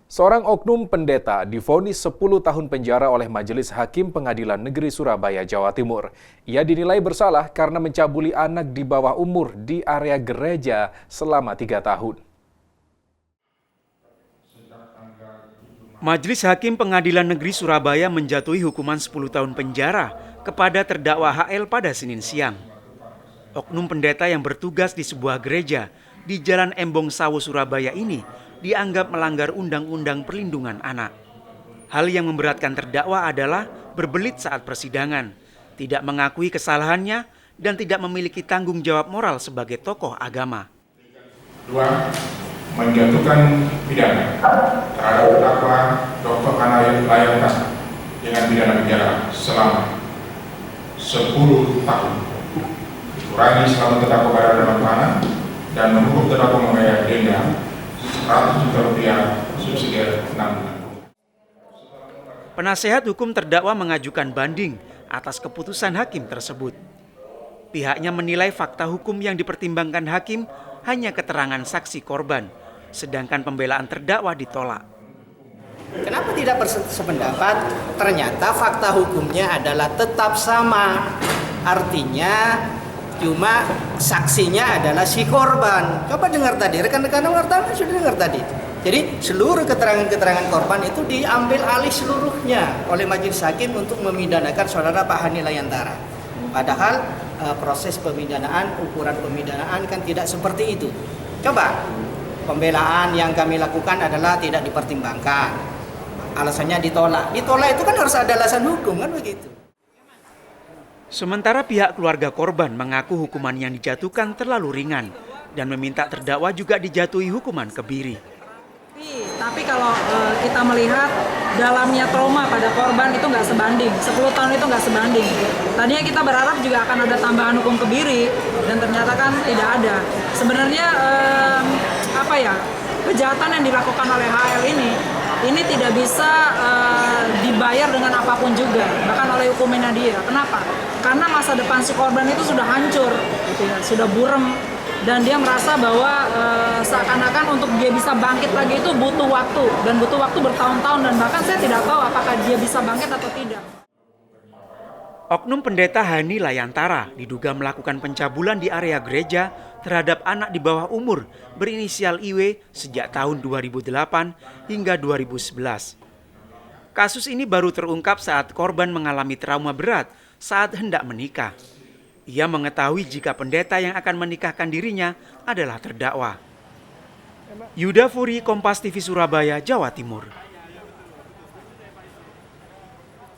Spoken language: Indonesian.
Seorang oknum pendeta divonis 10 tahun penjara oleh Majelis Hakim Pengadilan Negeri Surabaya, Jawa Timur. Ia dinilai bersalah karena mencabuli anak di bawah umur di area gereja selama 3 tahun. Majelis Hakim Pengadilan Negeri Surabaya menjatuhi hukuman 10 tahun penjara kepada terdakwa HL pada Senin siang. Oknum pendeta yang bertugas di sebuah gereja di Jalan Embong Sawo, Surabaya ini dianggap melanggar Undang-Undang Perlindungan Anak. Hal yang memberatkan terdakwa adalah berbelit saat persidangan, tidak mengakui kesalahannya, dan tidak memiliki tanggung jawab moral sebagai tokoh agama. 2. Menjatuhkan pidana terhadap terdakwa Dr. Ana Layantara dengan pidana penjara selama 10 tahun, dikurangi selama terdakwa berada dalam tahanan, dan menghukum terdakwa membayar denda Rp100 juta subsidi 6 bulan. Penasehat hukum terdakwa mengajukan banding atas keputusan hakim tersebut. Pihaknya menilai fakta hukum yang dipertimbangkan hakim hanya keterangan saksi korban, sedangkan pembelaan terdakwa ditolak. Kenapa tidak sependapat? Ternyata fakta hukumnya adalah tetap sama. Artinya cuma saksinya adalah si korban. Coba dengar tadi, rekan-rekan wartawan sudah dengar tadi. Jadi seluruh keterangan-keterangan korban itu diambil alih seluruhnya oleh majelis hakim untuk memidanakan saudara Pak Hani Layantara. Padahal proses pemidanaan, ukuran pemidanaan kan tidak seperti itu. Coba, pembelaan yang kami lakukan adalah tidak dipertimbangkan. Alasannya ditolak. Ditolak itu kan harus ada alasan hukum, kan begitu. Sementara pihak keluarga korban mengaku hukuman yang dijatuhkan terlalu ringan dan meminta terdakwa juga dijatuhi hukuman kebiri. Tapi kalau kita melihat dalamnya trauma pada korban itu nggak sebanding, 10 tahun itu nggak sebanding. Tadinya kita berharap juga akan ada tambahan hukum kebiri dan ternyata kan tidak ada. Sebenarnya kejahatan yang dilakukan oleh HL ini tidak bisa dibayar dengan apapun juga, bahkan oleh hukumannya dia. Kenapa? Karena masa depan si korban itu sudah hancur, gitu ya, sudah burem, dan dia merasa bahwa seakan-akan untuk dia bisa bangkit lagi itu butuh waktu, dan butuh waktu bertahun-tahun, dan bahkan saya tidak tahu apakah dia bisa bangkit atau tidak. Oknum pendeta Hani Layantara diduga melakukan pencabulan di area gereja terhadap anak di bawah umur berinisial IW sejak tahun 2008 hingga 2011. Kasus ini baru terungkap saat korban mengalami trauma berat saat hendak menikah. Ia mengetahui jika pendeta yang akan menikahkan dirinya adalah terdakwa. Yuda Furi, Kompas TV Surabaya, Jawa Timur.